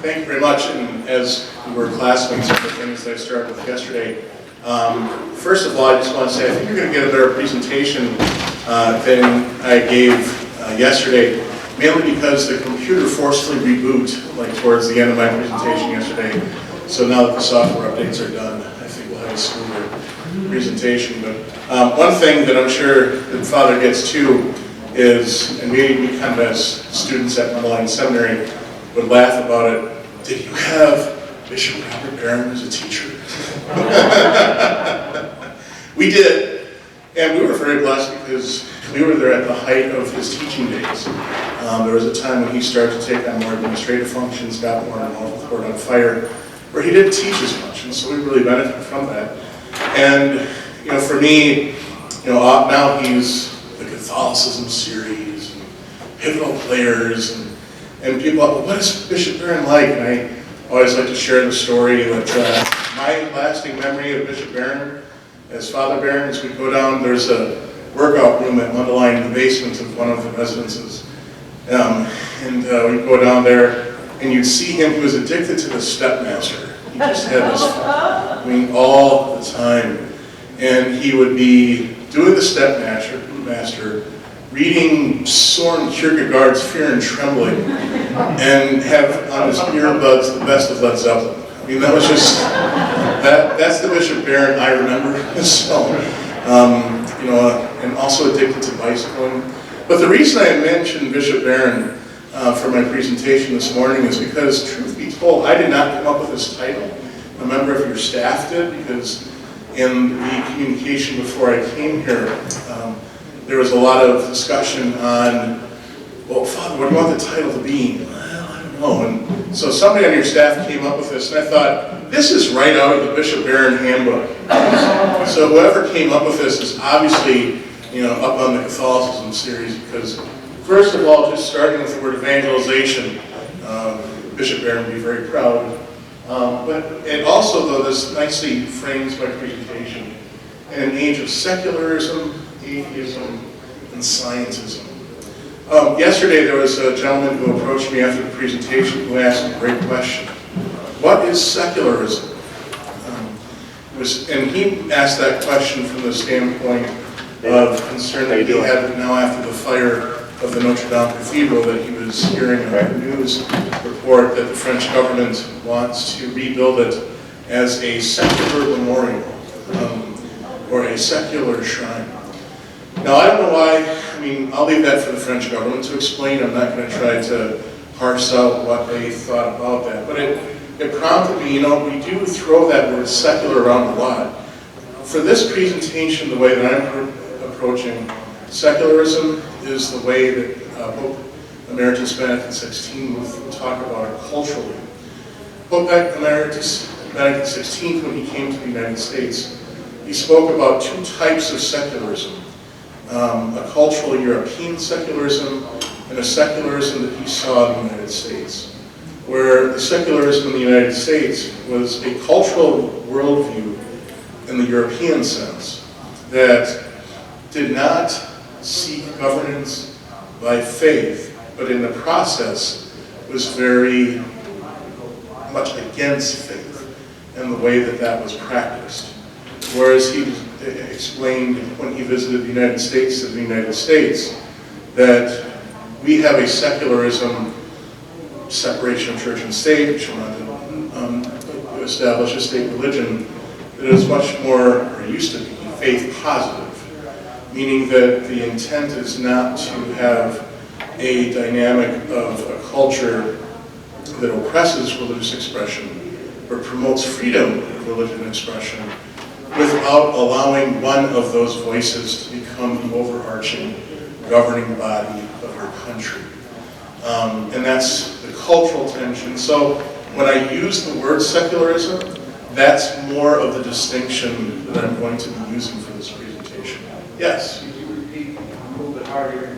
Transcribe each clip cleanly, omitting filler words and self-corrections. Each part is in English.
Thank you very much. And as we were classmates, some of the things that I started with yesterday, first of all, I just want to say I think you're going to get a better presentation than I gave yesterday, mainly because the computer forcefully rebooted like towards the end of my presentation yesterday. So now that the software updates are done, I think we'll have a smoother presentation. But one thing that I'm sure that Father gets too is, and we kind of as students at Mundelein Seminary would laugh about it, did you have Bishop Robert Barron as a teacher? We did, and we were very blessed because we were there at the height of his teaching days. There was a time when he started to take on more administrative functions, got more involved with Word on Fire, where he didn't teach as much, and so we really benefited from that. And for me, now he's the Catholicism series, and pivotal players, and people are, what is Bishop Barron like? And I always like to share the story that my lasting memory of Bishop Barron, as Father Barron, as we go down, there's a workout room at Mundelein in the basement of one of the residences. And we'd go down there, and you'd see him, he was addicted to the stepmaster. He just had this, all the time. And he would be doing the stepmaster, reading Soren Kierkegaard's Fear and Trembling, and have on his earbuds the best of Led Zeppelin. That was just, that's the Bishop Barron I remember. So, and also addicted to bicycling. But the reason I mentioned Bishop Barron for my presentation this morning is because, truth be told, I did not come up with this title. A member of your staff did, because in the communication before I came here, there was a lot of discussion on, well, Father, what do you want the title to be? Well, I don't know. And so somebody on your staff came up with this, and I thought, this is right out of the Bishop Barron handbook. So whoever came up with this is obviously, up on the Catholicism series, because first of all, just starting with the word evangelization, Bishop Barron would be very proud. But it also, though, this nicely frames my presentation in an age of secularism, atheism, and scientism. Yesterday there was a gentleman who approached me after the presentation who asked a great question. What is secularism? And he asked that question from the standpoint of concern that he had now after the fire of the Notre Dame Cathedral, that he was hearing a news report that the French government wants to rebuild it as a secular memorial, or a secular shrine. Now, I don't know why, I'll leave that for the French government to explain. I'm not going to try to parse out what they thought about that. But it prompted me, we do throw that word secular around a lot. For this presentation, the way that I'm approaching secularism is the way that Pope Emeritus Benedict XVI would talk about it culturally. Pope Emeritus Benedict XVI, when he came to the United States, he spoke about two types of secularism. A cultural European secularism and a secularism that he saw in the United States, where the secularism in the United States was a cultural worldview in the European sense that did not seek governance by faith, but in the process was very much against faith and the way that that was practiced. Whereas he explained when he visited the United States to the United States that we have a secularism, separation of church and state, which wanted to establish a state religion that is much more, or used to be, faith positive. Meaning that the intent is not to have a dynamic of a culture that oppresses religious expression, but promotes freedom of religion expression without allowing one of those voices to become the overarching governing body of our country. And that's the cultural tension. So when I use the word secularism, that's more of the distinction that I'm going to be using for this presentation. Yes? Could you repeat a little bit harder?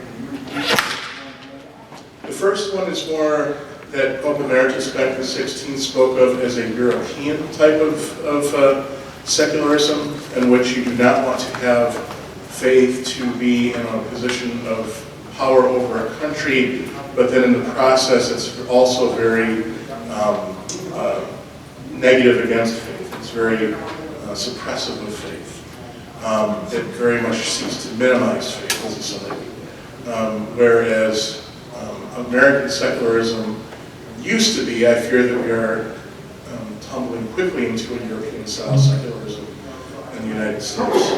The first one is more that Pope Emeritus Benedict XVI spoke of as a European type of secularism, in which you do not want to have faith to be in a position of power over a country, but then in the process it's also very negative against faith. It's very suppressive of faith. It very much seeks to minimize faith as a society. Whereas American secularism used to be, I fear that we are tumbling quickly into a European-style secularism in the United States.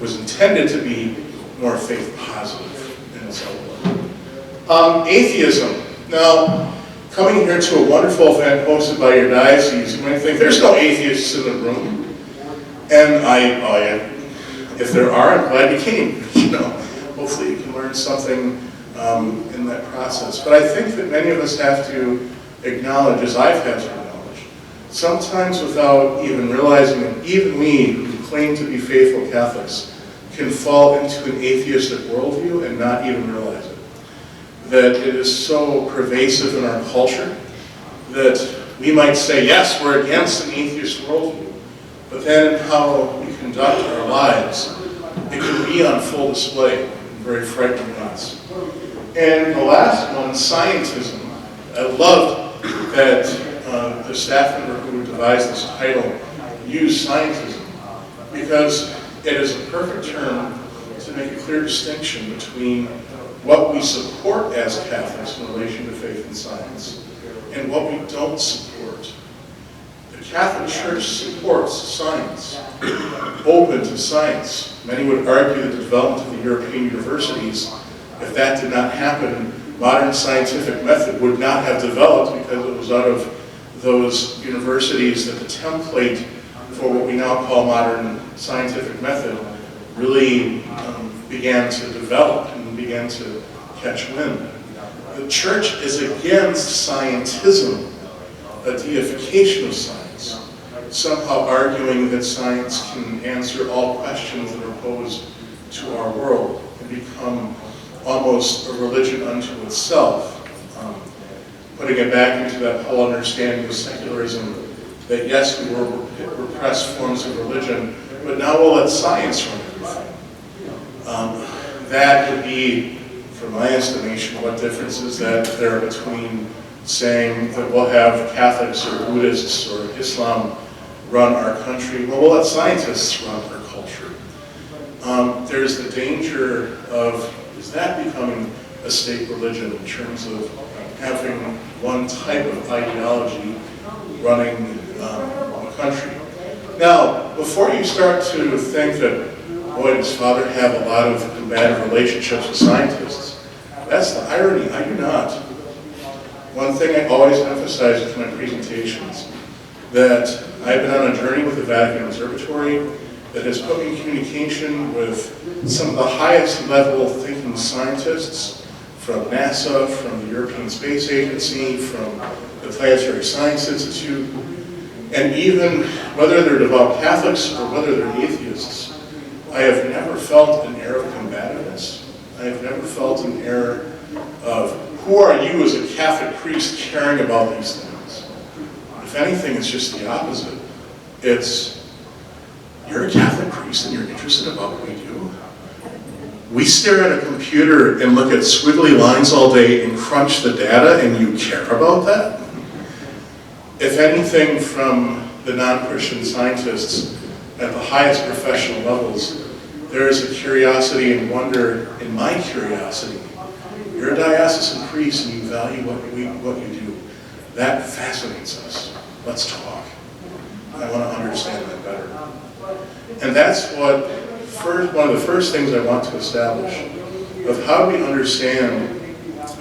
Was intended to be more faith-positive in its outlook. Atheism. Now, coming here to a wonderful event hosted by your diocese, you might think, there's no atheists in the room. And if there are, I'm glad you came. Hopefully you can learn something in that process. But I think that many of us have to acknowledge, as I've had to acknowledge, sometimes without even realizing it, even we who claim to be faithful Catholics can fall into an atheistic worldview and not even realize it. That it is so pervasive in our culture that we might say, yes, we're against an atheist worldview, but then in how we conduct our lives, it can be on full display in very frightening ways. And the last one, Scientism. I loved that the staff member who devised this title used Scientism, because it is a perfect term to make a clear distinction between what we support as Catholics in relation to faith and science and what we don't support. The Catholic Church supports science, open to science. Many would argue that the development of the European universities, if that did not happen, modern scientific method would not have developed, because it was out of those universities that the template for what we now call modern scientific method really began to develop and began to catch wind. The Church is against scientism, a deification of science, somehow arguing that science can answer all questions that are posed to our world and become almost a religion unto itself, putting it back into that whole understanding of secularism, that yes, we will repress forms of religion, but now we'll let science run everything. That would be, from my estimation, what difference is that there between saying that we'll have Catholics or Buddhists or Islam run our country? Well, we'll let scientists run our culture. There's the danger of, is that becoming a state religion in terms of having one type of ideology running a country? Now, before you start to think that, boy, does Father have a lot of combative relationships with scientists, that's the irony. I do not. One thing I always emphasize with my presentations, that I've been on a journey with the Vatican Observatory that has put me in communication with some of the highest level thinking scientists from NASA, from the European Space Agency, from the Planetary Science Institute, and even whether they're devout Catholics or whether they're atheists, I have never felt an air of combativeness. I have never felt an air of, who are you as a Catholic priest caring about these things? If anything, it's just the opposite. It's, you're a Catholic priest and you're interested about what we do? We stare at a computer and look at squiggly lines all day and crunch the data, and you care about that? If anything, from the non-Christian scientists at the highest professional levels, there is a curiosity and wonder in my curiosity. You're a diocesan priest and you value what you do. That fascinates us. Let's talk. I want to understand that better. And that's what one of the first things I want to establish, of how do we understand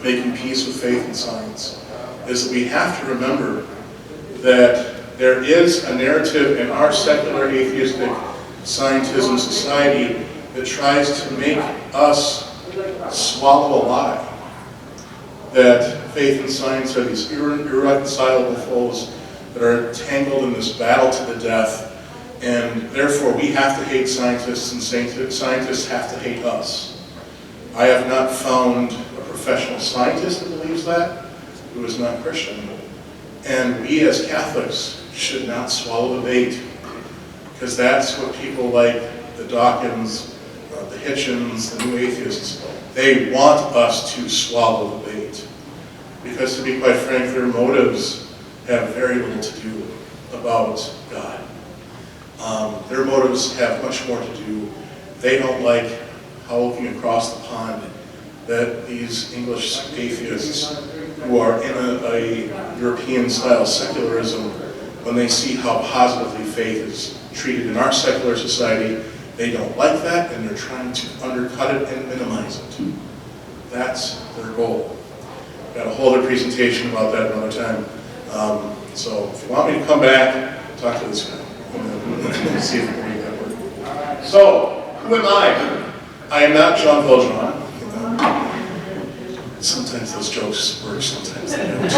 making peace with faith and science, is that we have to remember that there is a narrative in our secular atheistic scientism society that tries to make us swallow a lie. That faith and science are these irreconcilable foes that are tangled in this battle to the death, and therefore we have to hate scientists and scientists have to hate us. I have not found a professional scientist that believes that, who is not Christian. And we as Catholics should not swallow the bait, because that's what people like the Dawkins, the Hitchens, the New Atheists, they want us to swallow the bait. because to be quite frank, their motives have very little to do about God. Their motives have much more to do. They don't like how, looking across the pond, that these English atheists who are in a European-style secularism, when they see how positively faith is treated in our secular society, they don't like that, and they're trying to undercut it and minimize it. That's their goal. Got a whole other presentation about that another time. So if you want me to come back, talk to this guy. And see if we can make that work. So, who am I? I am not Jean Valjean. Sometimes those jokes work, sometimes they don't.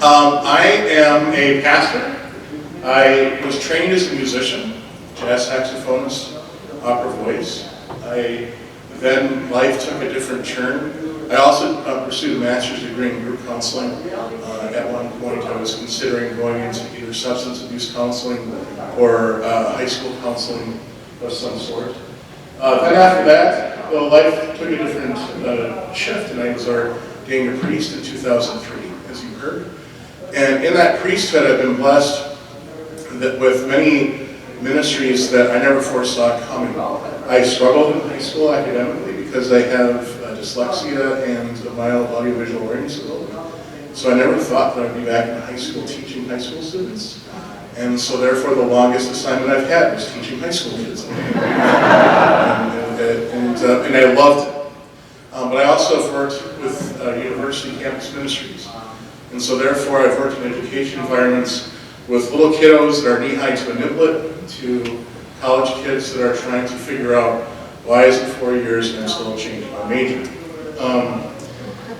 I am a pastor. I was trained as a musician, jazz saxophonist, opera voice. Then life took a different turn. I also pursued a master's degree in group counseling. At one point I was considering going into either substance abuse counseling or high school counseling of some sort. Then after that, life took a different shift, and I was ordained a priest in 2003, as you heard. And in that priesthood I've been blessed with many ministries that I never foresaw coming. I struggled in high school academically because I have dyslexia and a mild audiovisual learning disability. So I never thought that I'd be back in high school teaching high school students. And so therefore the longest assignment I've had was teaching high school kids. And I loved it. But I also have worked with university campus ministries. And so therefore I've worked in education environments with little kiddos that are knee-high to a niblet, to college kids that are trying to figure out why is it 4 years and I'm still changing my major.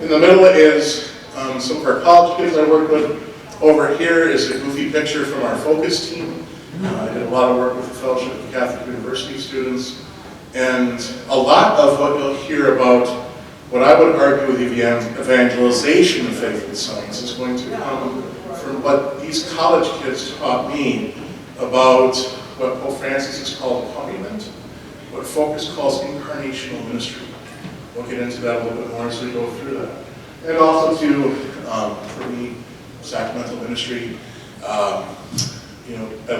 In the middle is some of our college kids I work with. Over here is a goofy picture from our Focus team. I did a lot of work with the Fellowship of Catholic University students. And a lot of what you'll hear about what I would argue the evangelization of faith and science is going to come from what these college kids taught me about what Pope Francis has called accompaniment, what Focus calls incarnational ministry. We'll get into that a little bit more as we go through that. And also to, for me, sacramental ministry. I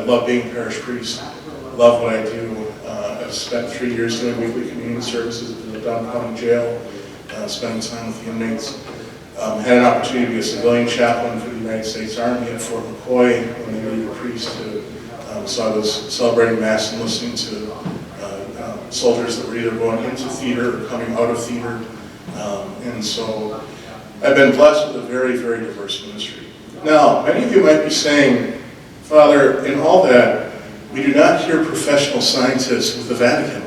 love being parish priest. Love what I do. I've spent 3 years doing weekly communion services at the Downtown County Jail, spending time with the inmates. Had an opportunity to be a civilian chaplain for the United States Army at Fort McCoy when they needed a priest to. So I was celebrating Mass and listening to soldiers that were either going into theater or coming out of theater. And so I've been blessed with a very, very diverse ministry. Now, many of you might be saying, Father, in all that, we do not hear professional scientists with the Vatican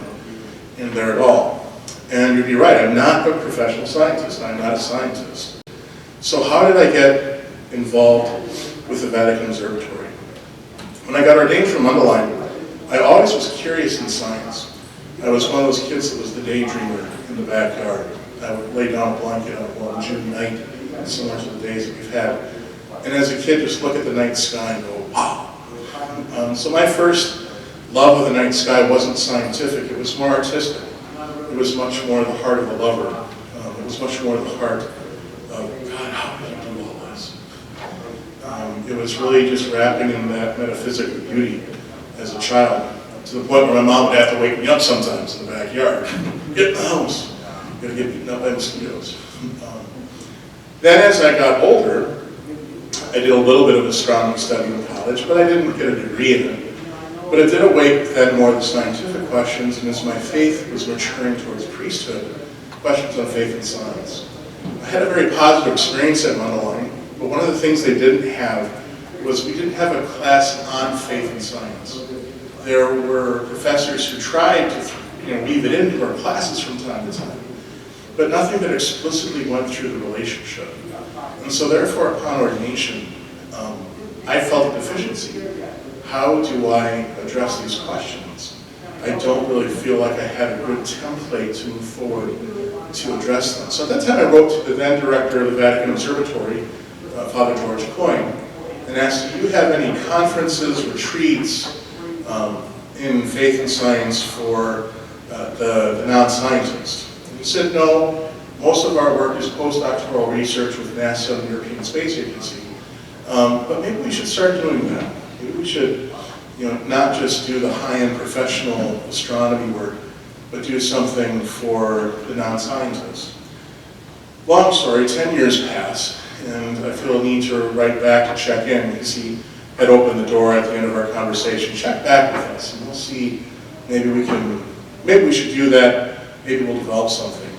in there at all. And you'd be right, I'm not a professional scientist, I'm not a scientist. So how did I get involved with the Vatican Observatory? When I got ordained from Mundelein, I always was curious in science. I was one of those kids that was the daydreamer in the backyard. I would lay down a blanket on a warm June night, similar to the days that we've had. And as a kid, just look at the night sky and go, wow. So my first love of the night sky wasn't scientific, it was more artistic. It was much more the heart of a lover. It was much more the heart of, God, how did you do all this? It was really just wrapping in that metaphysic of beauty as a child, to the point where my mom would have to wake me up sometimes in the backyard. Get in the house. You're going to get beaten up by mosquitoes. Then as I got older, I did a little bit of astronomy study in college, but I didn't get a degree in it. But it did awake then more the scientific questions, and as my faith was maturing towards priesthood, questions on faith and science. I had a very positive experience at Mundelein, but one of the things they didn't have was we didn't have a class on faith and science. There were professors who tried to weave it into our classes from time to time, but nothing that explicitly went through the relationship. And so therefore, upon ordination, I felt a deficiency. How do I address these questions? I don't really feel like I had a good template to move forward to address them. So at that time I wrote to the then director of the Vatican Observatory, Father George Coyne, and asked, do you have any conferences, retreats in faith and science for the non-scientists? And he said, no, Most of our work is postdoctoral research with NASA and the European Space Agency. But maybe we should start doing that. Maybe we should, not just do the high-end professional astronomy work, but do something for the non-scientists. Long story, 10 years pass, and I feel a need to write back to check in, because he had opened the door at the end of our conversation. Check back with us, and we'll see, maybe we should do that, maybe we'll develop something.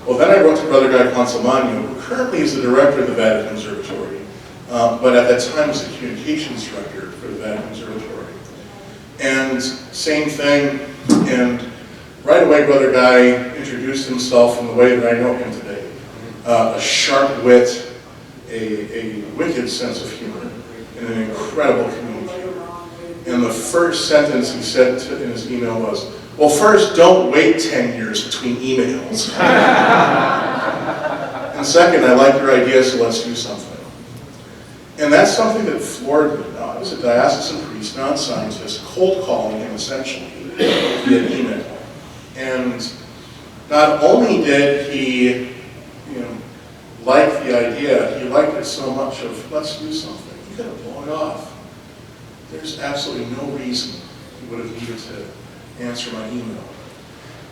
Well, then I wrote to Brother Guy Consalmagno, who currently is the director of the Vatican Observatory, but at that time was the communications director for the Vatican Observatory. And same thing, and right away Brother Guy introduced himself in the way that I know him today. A sharp wit, a wicked sense of humor, and an incredible communicator. And the first sentence he said in his email was, well, first, don't wait 10 years between emails. And second, I like your idea, so let's do something. And that's something that floored me. Now, I was a diocesan priest, non-scientist, cold calling him essentially via email. And not only did he, like the idea, he liked it so much of, let's do something. You gotta blow it off. There's absolutely no reason he would have needed to answer my email.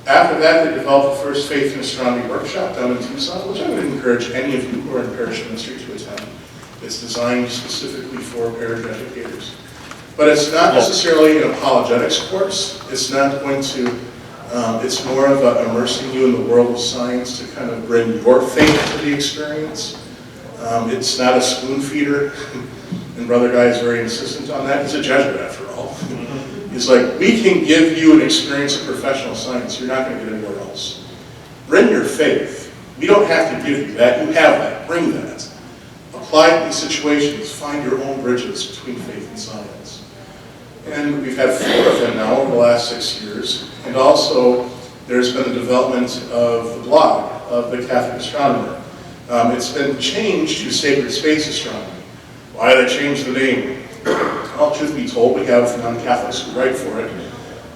After that, they developed the first Faith in Astronomy workshop down in Tucson, which I would encourage any of you who are in parish ministry to attend. It's designed specifically for parish educators. But it's not necessarily an apologetics course. It's not going to, it's more of immersing you in the world of science to kind of bring your faith to the experience. It's not a spoon feeder, and Brother Guy is very insistent on that. He's a Jesuit after all. He's like, we can give you an experience of professional science you're not going to get anywhere else. Bring your faith. We don't have to give you that. You have that. Bring that. Apply it in situations. Find your own bridges between faith and science. And we've had 4 of them now over the last 6 years. And also, there's been a development of the blog of the Catholic Astronomer. It's been changed to Sacred Space Astronomy. Why did I change the name? Well, truth be told, we have non-Catholics who write for it,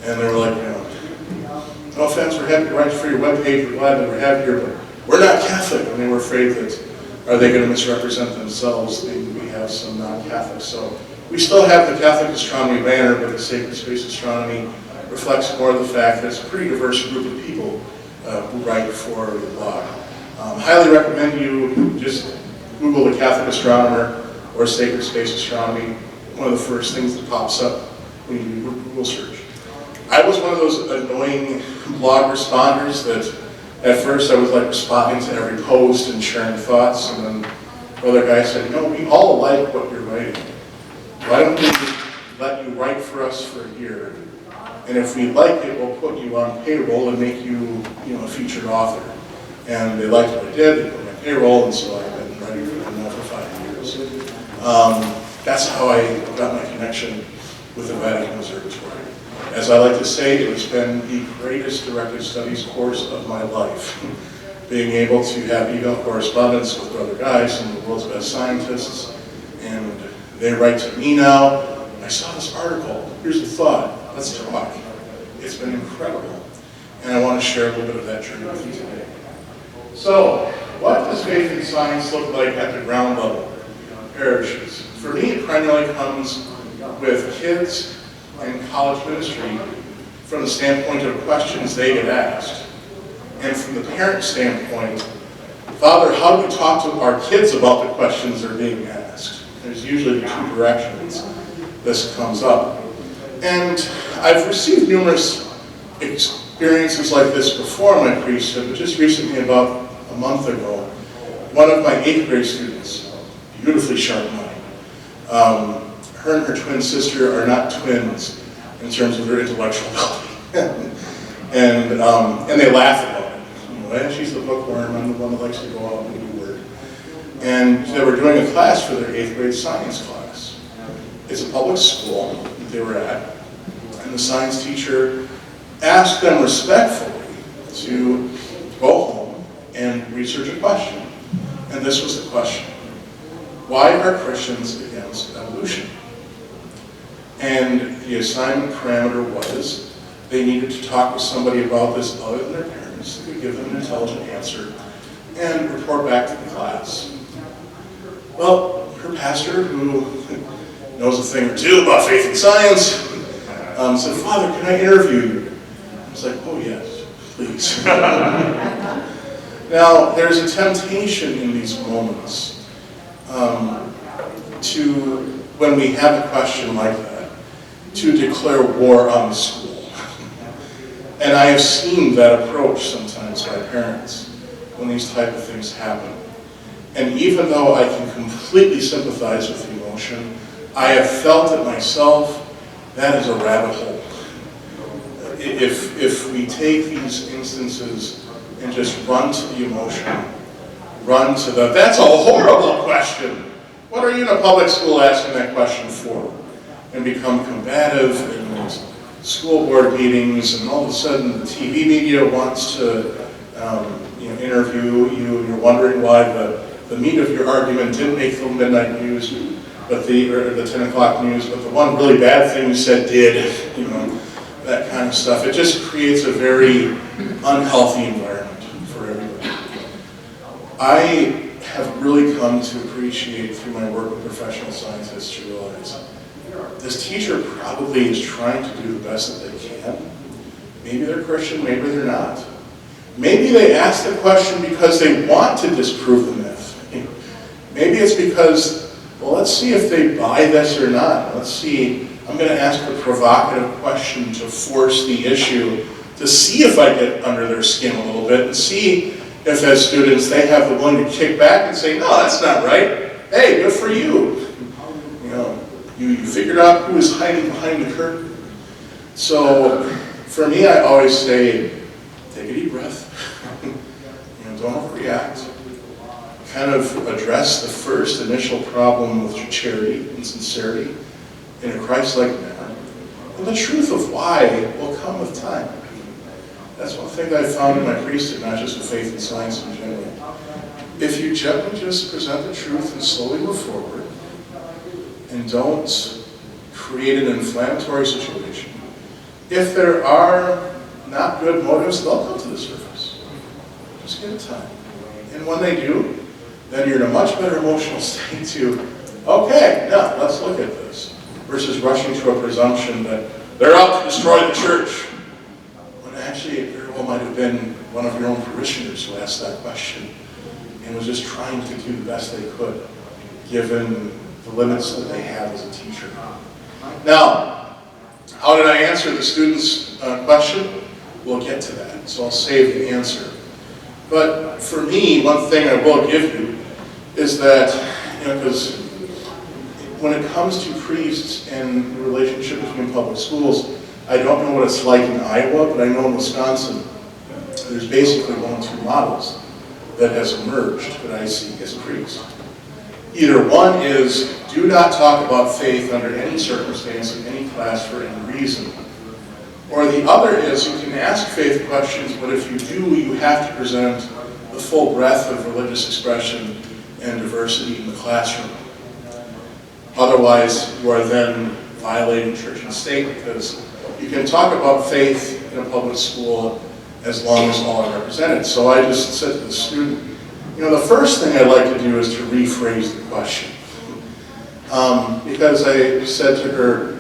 and they were like, no offense, we're happy to write for your webpage, we're glad that we're happy here, but we're not Catholic. And they were afraid that, are they going to misrepresent themselves? We have some non-Catholics. So we still have the Catholic Astronomy banner, but the Sacred Space Astronomy reflects more of the fact that it's a pretty diverse group of people who write for the blog. Highly recommend you just Google the Catholic Astronomer or Sacred Space Astronomy. One of the first things that pops up when you do Google search. I was one of those annoying blog responders that at first I was like responding to every post and sharing thoughts, and then Brother Guy said, we all like what you're writing. Why don't we let you write for us for a year? And if we like it, we'll put you on payroll and make you, a featured author. And they liked what I did, they put me on payroll, and so I've been writing for them now for 5 years. That's how I got my connection with the Vatican Observatory. As I like to say, it has been the greatest directed studies course of my life. Being able to have email correspondence with Brother Guy, some of the world's best scientists, and they write to me now, I saw this article, here's the thought, let's talk. It's been incredible, and I want to share a little bit of that journey with you today. So, what does faith in science look like at the ground level? Parishes. For me, it primarily comes with kids and college ministry from the standpoint of questions they get asked. And from the parent standpoint, Father, how do we talk to our kids about the questions they're being asked? There's usually the 2 directions this comes up. And I've received numerous experiences like this before in my priesthood, but just recently, about a month ago, one of my 8th grade students, beautifully sharp mind. Her and her twin sister are not twins in terms of their intellectual ability. and they laugh about it. She's the bookworm, I'm the one that likes to go out and do work. And they were doing a class for their 8th grade science class. It's a public school that they were at, and the science teacher asked them respectfully to go home and research a question. And this was the question. Why are Christians against evolution? And the assignment parameter was they needed to talk with somebody about this other than their parents that could give them an intelligent answer and report back to the class. Well, her pastor, who knows a thing or two about faith and science, said, "Father, can I interview you?" I was like, "Oh yes, please." Now, there's a temptation in these moments when we have a question like that, to declare war on the school. And I have seen that approach sometimes by parents when these type of things happen. And even though I can completely sympathize with the emotion, I have felt it myself, that is a rabbit hole. If we take these instances and just run to the emotion, run to that's a horrible question. What are you in a public school asking that question for? And become combative in those school board meetings, and all of a sudden the TV media wants to interview you, and you're wondering why the meat of your argument didn't make the midnight news, or the 10 o'clock news, but the one really bad thing you said did, that kind of stuff. It just creates a very unhealthy environment for everybody. I have really come to appreciate through my work with professional scientists to realize this teacher probably is trying to do the best that they can. Maybe they're Christian, maybe they're not. Maybe they ask the question because they want to disprove the myth. Maybe it's because, well, let's see if they buy this or not. Let's see, I'm going to ask a provocative question to force the issue, to see if I get under their skin a little bit, and see if as students they have the one to kick back and say, no, that's not right. Hey, good for you. You figured out who was hiding behind the curtain. So for me, I always say, take a deep breath. Don't overreact. Kind of address the first initial problem with your charity and sincerity in a Christ-like manner. And the truth of why will come with time. That's one thing that I found in my priesthood, not just in faith and science in general. If you gently just present the truth and slowly move forward, and don't create an inflammatory situation, if there are not good motives, they'll come to the surface. Just give it time. And when they do, then you're in a much better emotional state to, okay, now let's look at this, versus rushing to a presumption that they're out to destroy the church. When actually it very well might have been one of your own parishioners who asked that question and was just trying to do the best they could, given the limits that they have as a teacher. Now, how did I answer the student's question? We'll get to that, so I'll save the answer. But for me, one thing I will give you is that, because when it comes to priests and the relationship between public schools, I don't know what it's like in Iowa, but I know in Wisconsin, there's basically one of two models that has emerged that I see as a priest. Either one is, do not talk about faith under any circumstance in any class for any reason. Or the other is, you can ask faith questions, but if you do, you have to present the full breadth of religious expression and diversity in the classroom. Otherwise, you are then violating church and state, because you can talk about faith in a public school as long as all are represented. So I just said to the student, the first thing I'd like to do is to rephrase the question. Because I said to her,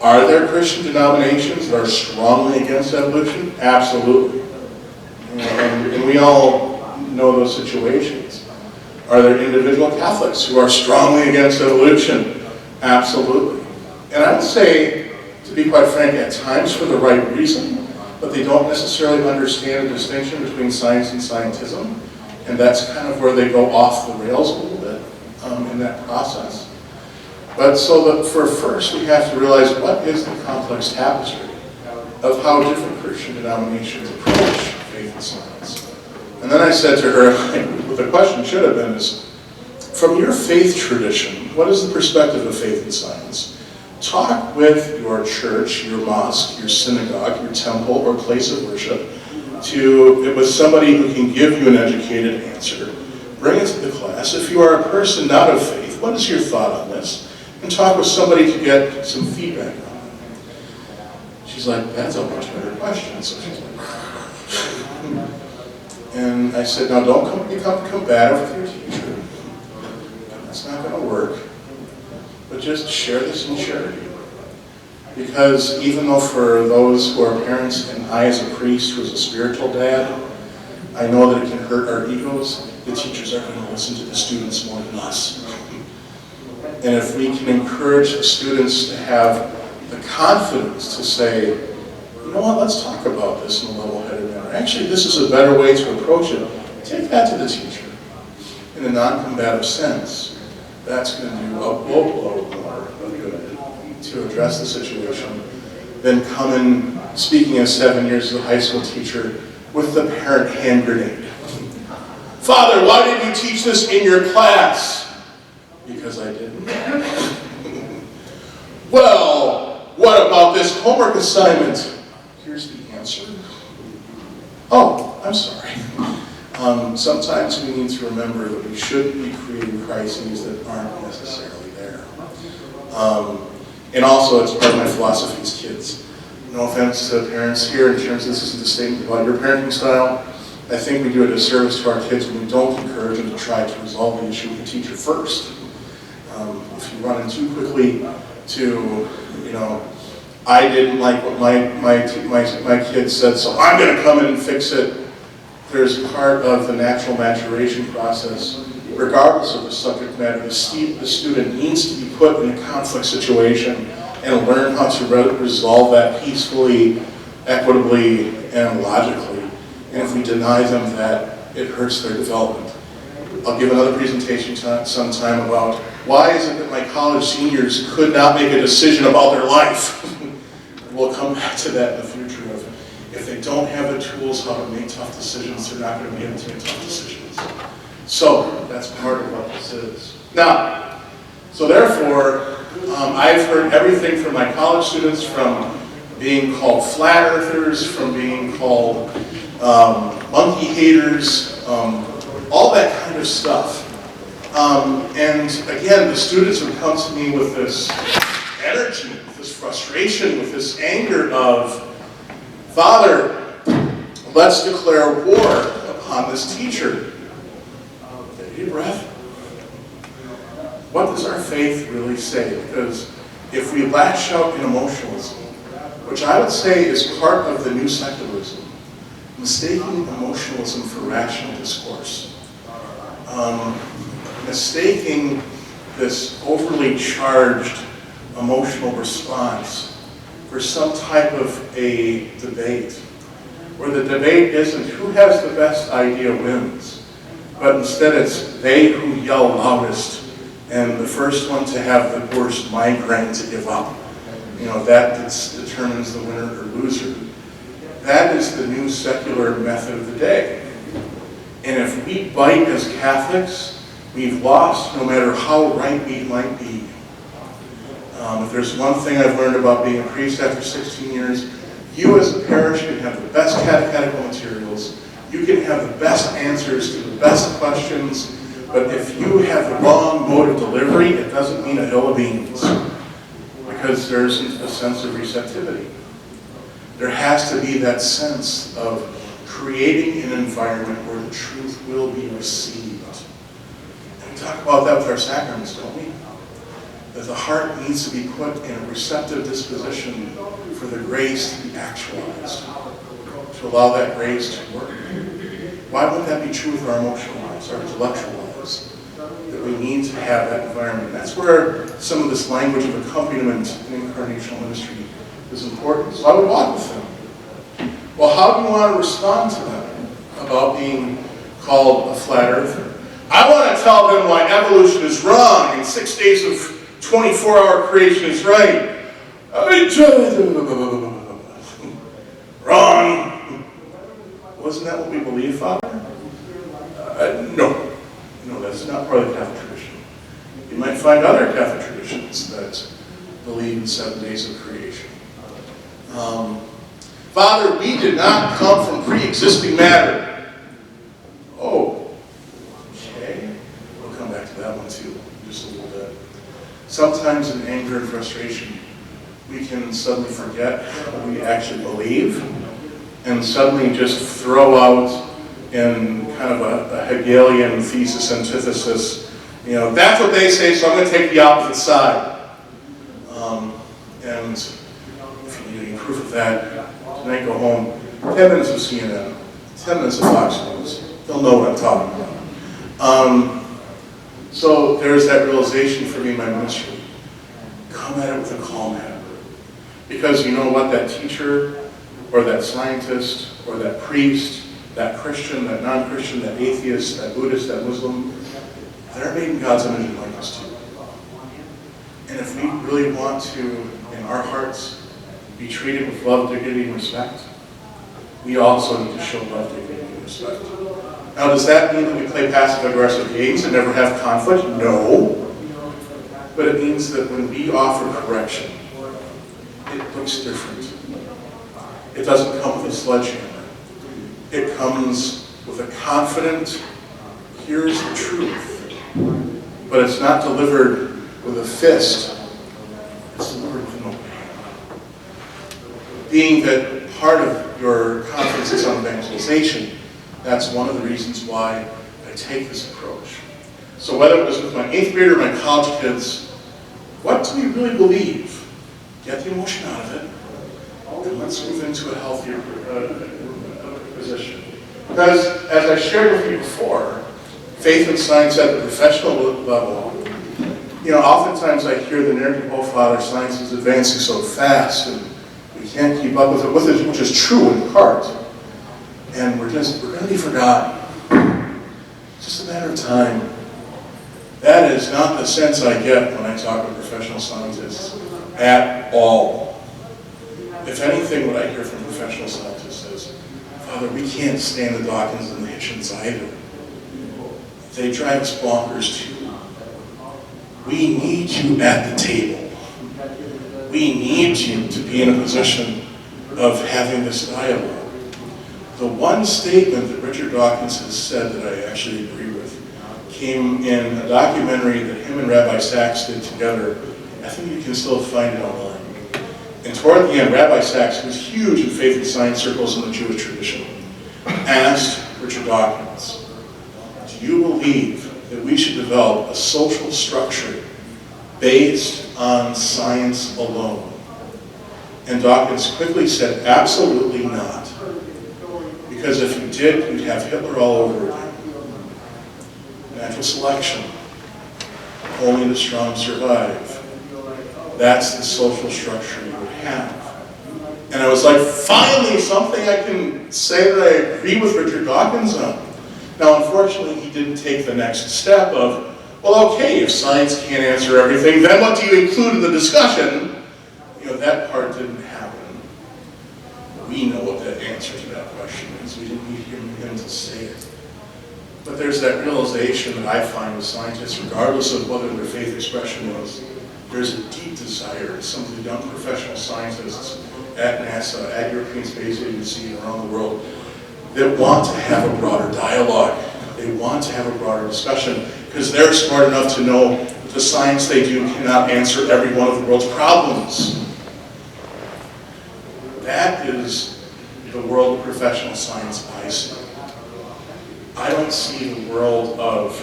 are there Christian denominations that are strongly against evolution? Absolutely. And we all know those situations. Are there individual Catholics who are strongly against evolution? Absolutely. And I would say, to be quite frank, at times for the right reason, but they don't necessarily understand the distinction between science and scientism. And that's kind of where they go off the rails a little bit in that process. But so that for first we have to realize what is the complex tapestry of how different Christian denominations approach faith and science. And then I said to her, what the question should have been is, from your faith tradition, what is the perspective of faith and science? Talk with your church, your mosque, your synagogue, your temple, or place of worship with somebody who can give you an educated answer. Bring it to the class. If you are a person not of faith, what is your thought on this? And talk with somebody to get some feedback on it. She's like, that's a much better question. So she's like, And I said, now don't become combative with your teacher. That's not going to work. But just share this in charity. Because even though for those who are parents, and I as a priest who is a spiritual dad, I know that it can hurt our egos, the teachers are going to listen to the students more than us. And if we can encourage the students to have the confidence to say, you know what, let's talk about this in a level-headed manner. Actually, this is a better way to approach it. Take that to the teacher in a non-combative sense. That's going to do a boatload more of good to address the situation than coming, speaking of 7 years as a high school teacher, with the parent hand grenade. Father, why did you teach this in your class? Because I didn't. Well, what about this homework assignment? Here's the answer. Oh, I'm sorry. Sometimes we need to remember that we shouldn't be creating crises that aren't necessarily there. And also, it's part of my philosophy as kids. No offense to parents here in terms of this isn't a statement about your parenting style. I think we do a disservice to our kids when we don't encourage them to try to resolve the issue with the teacher first. If you run in too quickly to, I didn't like what my kid said, so I'm going to come in and fix it. There's part of the natural maturation process, regardless of the subject matter. The student needs to be put in a conflict situation and learn how to resolve that peacefully, equitably, and logically. And if we deny them that, it hurts their development. I'll give another presentation sometime about why is it that my college seniors could not make a decision about their life. We'll come back to that in the future. If they don't have the tools how to make tough decisions, they're not going to be able to make tough decisions. So that's part of what this is. Now, so therefore, I've heard everything from my college students, from being called flat earthers, from being called monkey haters, all that kind of stuff. And again, the students would come to me with this energy, with this frustration, with this anger of, Father, let's declare war upon this teacher. Take a deep breath. What does our faith really say? Because if we lash out in emotionalism, which I would say is part of the new secularism, mistaking emotionalism for rational discourse, mistaking this overly charged emotional response for some type of a debate, where the debate isn't who has the best idea wins, but instead it's they who yell loudest and the first one to have the worst migraine to give up. That determines the winner or loser. That is the new secular method of the day. And if we bite as Catholics, we've lost no matter how right we might be. If there's one thing I've learned about being a priest after 16 years, you as a parish can have the best catechetical materials, you can have the best answers to the best questions, but if you have the wrong mode of delivery, it doesn't mean a hill of beans, because there isn't a sense of receptivity. There has to be that sense of creating an environment where the truth will be received. And we talk about that with our sacraments, don't we? That the heart needs to be put in a receptive disposition for the grace to be actualized, to allow that grace to work. Why wouldn't that be true with our emotional lives, our intellectual lives? That we need to have that environment. That's where some of this language of accompaniment in incarnational ministry is important. So I would walk with them. Well, how do you want to respond to them about being called a flat earther? I want to tell them why evolution is wrong and 6 days of 24-hour creation is right. Wrong. Wasn't that what we believe, Father? No. No, that's not part of the Catholic tradition. You might find other Catholic traditions that believe in 7 days of creation. Father, we did not come from pre-existing matter. Oh, okay. We'll come back to that one too, just a little bit. Sometimes in anger and frustration, we can suddenly forget what we actually believe and suddenly just throw out in kind of a Hegelian thesis antithesis. You know, that's what they say, so I'm going to take the opposite side. And if you need any proof of that, tonight go home, 10 minutes of CNN, 10 minutes of Fox News. They'll know what I'm talking about. So there's that realization for me in my ministry. Come at it with a calm head. Because you know what, that teacher, or that scientist, or that priest, that Christian, that non-Christian, that atheist, that Buddhist, that Muslim, they're made in God's image and likeness too. And if we really want to, in our hearts, be treated with love, dignity, and respect, we also need to show love, dignity, and respect. Now, does that mean that we play passive-aggressive games and never have conflict? No. But it means that when we offer correction, it looks different. It doesn't come with a sledgehammer. It comes with a confident, here's the truth. But it's not delivered with a fist. It's delivered with an open hand. Being that part of your conference is on evangelization, that's one of the reasons why I take this approach. So whether it was with my 8th grade or my college kids, what do we really believe? Get the emotion out of it, and let's move into a healthier position. Because, as I shared with you before, faith and science at the professional level, you know, oftentimes I hear the narrative, oh, Father, science is advancing so fast, and we can't keep up with it, which is true in part. And we're going to be forgotten. It's just a matter of time. That is not the sense I get when I talk with professional scientists at all. If anything, what I hear from professional scientists is, Father, we can't stand the Dawkins and the Hitchens either. They drive us bonkers too. We need you at the table. We need you to be in a position of having this dialogue. The one statement that Richard Dawkins has said that I actually agree with came in a documentary that him and Rabbi Sachs did together. I think you can still find it online. And toward the end, Rabbi Sachs, who's huge in faith and science circles in the Jewish tradition, asked Richard Dawkins, do you believe that we should develop a social structure based on science alone? And Dawkins quickly said, absolutely not. Because if you did, you'd have Hitler all over again. Natural selection. Only the strong survive. That's the social structure you would have. And I was like, finally, something I can say that I agree with Richard Dawkins on. Now, unfortunately, he didn't take the next step of, well, okay, if science can't answer everything, then what do you include in the discussion? You know, that part didn't happen. We know what the answer to that question is. We didn't need him to say it. But there's that realization that I find with scientists, regardless of whether their faith expression is, there's a deep desire, some of the young professional scientists at NASA, at European Space Agency, and around the world, that want to have a broader dialogue. They want to have a broader discussion, because they're smart enough to know that the science they do cannot answer every one of the world's problems. That is the world of professional science I see. I don't see the world of,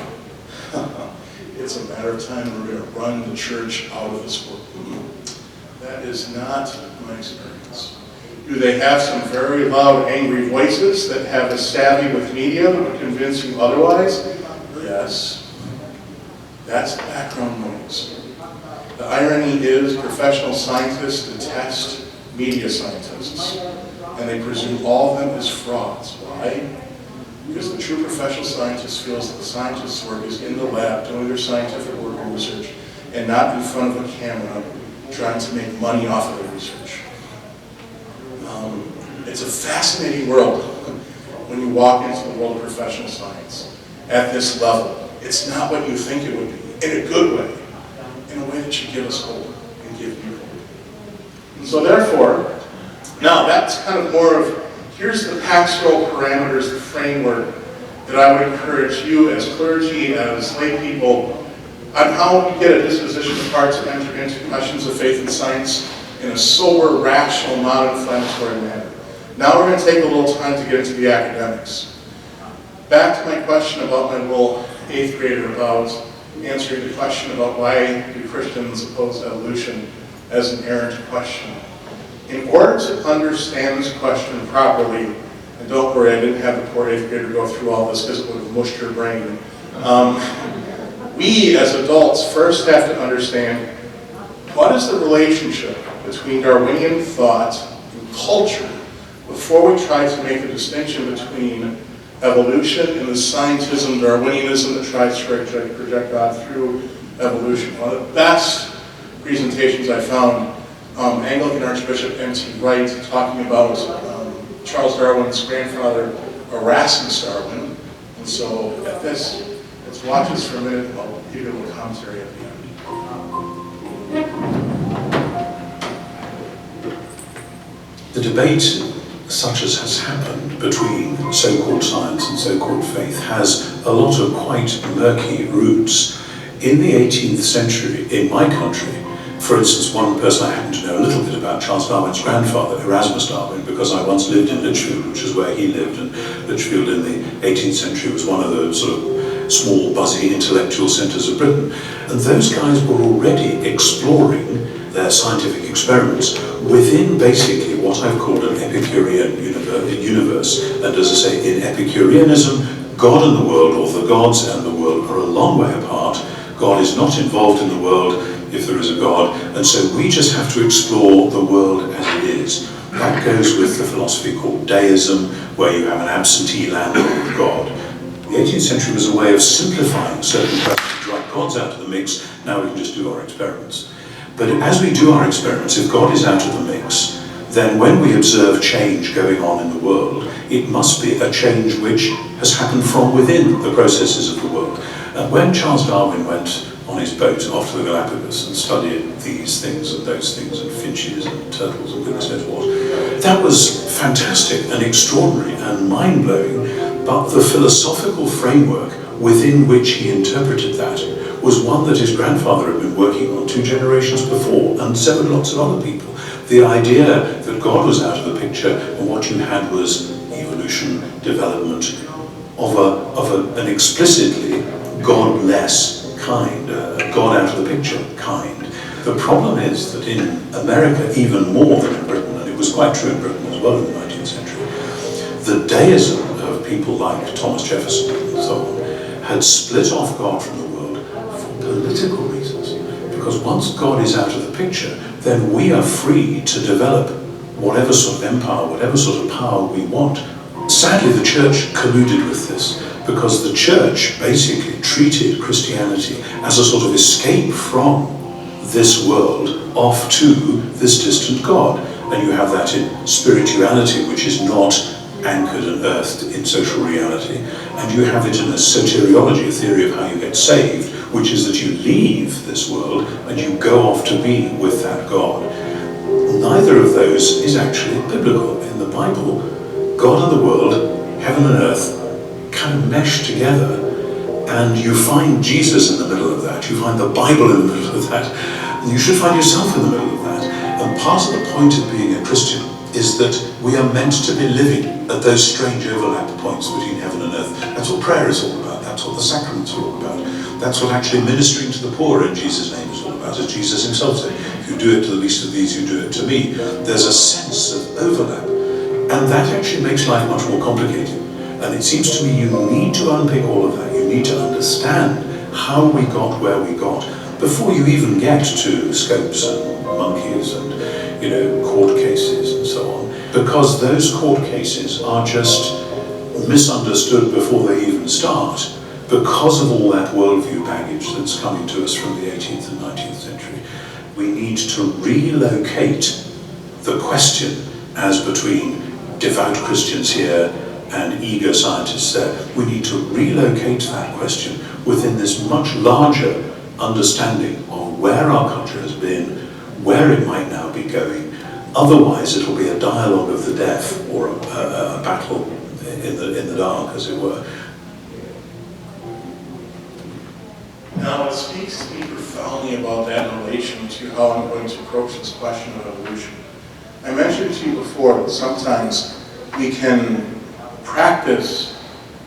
it's a matter of time we're going to run the church out of this world. That is not my experience. Do they have some very loud, angry voices that have a savvy with media that would convince you otherwise? Yes. That's the background noise. The irony is professional scientists detest media scientists, and they presume all of them as frauds. Why? Because the true professional scientist feels that the scientist's work is in the lab, doing their scientific work and research, and not in front of a camera, trying to make money off of the research. It's a fascinating world when you walk into the world of professional science at this level. It's not what you think it would be, in a good way, in a way that should give us hope and give you hope. And so therefore, now that's kind of more of, here's the pastoral parameters, the framework that I would encourage you as clergy, as lay people, on how we get a disposition of heart to enter into questions of faith and science in a sober, rational, non-inflammatory manner. Now we're going to take a little time to get into the academics. back to my question about my little 8th grader about answering the question about why do Christians oppose evolution as an errant question. In order to understand this question properly, and don't worry, I didn't have the poor 8th grader go through all this because it would have mushed her brain. We as adults first have to understand what is the relationship between Darwinian thought and culture before we try to make a distinction between evolution and the Scientism, Darwinianism that tries to project God through evolution. One of the best presentations I found, Anglican Archbishop N.T. Wright talking about Charles Darwin's grandfather, Erasmus Darwin. And so at this, let's watch this for a minute and I'll give you a little commentary at the end. The debate, such as has happened between so-called science and so-called faith, has a lot of quite murky roots. In the 18th century, in my country, for instance, one person I happen to know a little bit about, Charles Darwin's grandfather, Erasmus Darwin, because I once lived in Lichfield, which is where he lived, and Lichfield in the 18th century was one of the sort of small, buzzy intellectual centres of Britain. And those guys were already exploring their scientific experiments within basically what I've called an Epicurean universe. And as I say, in Epicureanism, God and the world, or the gods and the world, are a long way apart. God is not involved in the world if there is a God, and so we just have to explore the world as it is. That goes with the philosophy called Deism, where you have an absentee landlord God. The 18th century was a way of simplifying certain questions, drag gods out of the mix. Now we can just do our experiments. But as we do our experiments, if God is out of the mix, then when we observe change going on in the world, it must be a change which has happened from within the processes of the world. When Charles Darwin went on his boat off to the Galapagos and studied these things and those things and finches and turtles and goodness knows what, that was fantastic and extraordinary and mind-blowing, but the philosophical framework within which he interpreted that was one that his grandfather had been working on 2 generations before, and so had lots of other people. The idea that God was out of the picture and what you had was evolution, development of an explicitly godless kind, God out of the picture kind. The problem is that in America, even more than in Britain, and it was quite true in Britain as well in the 19th century, the deism of people like Thomas Jefferson and so on had split off God from the world for political reasons. Because once God is out of the picture, then we are free to develop whatever sort of empire, whatever sort of power we want. Sadly, the church colluded with this, because the church basically treated Christianity as a sort of escape from this world off to this distant God. And you have that in spirituality, which is not anchored and earthed in social reality. And you have it in a soteriology, a theory of how you get saved, which is that you leave this world and you go off to be with that God. Neither of those is actually biblical. In the Bible, God and the world, heaven and earth, kind of mesh together, and you find Jesus in the middle of that, you find the Bible in the middle of that, and you should find yourself in the middle of that. And part of the point of being a Christian is that we are meant to be living at those strange overlap points between heaven and earth. That's what prayer is all about, that's what the sacraments are all about, that's what actually ministering to the poor in Jesus' name is all about. As Jesus himself said, if you do it to the least of these, you do it to me. There's a sense of overlap, and that actually makes life much more complicated. And it seems to me you need to unpick all of that. You need to understand how we got where we got before you even get to scopes and monkeys and, court cases and so on. Because those court cases are just misunderstood before they even start, because of all that worldview baggage that's coming to us from the 18th and 19th century. We need to relocate the question as between devout Christians here and eager scientists there. We need to relocate that question within this much larger understanding of where our culture has been, where it might now be going. Otherwise, it'll be a dialogue of the deaf, or a battle in the dark, as it were. Now, it speaks to me profoundly about that in relation to how I'm going to approach this question of evolution. I mentioned to you before that sometimes we can practice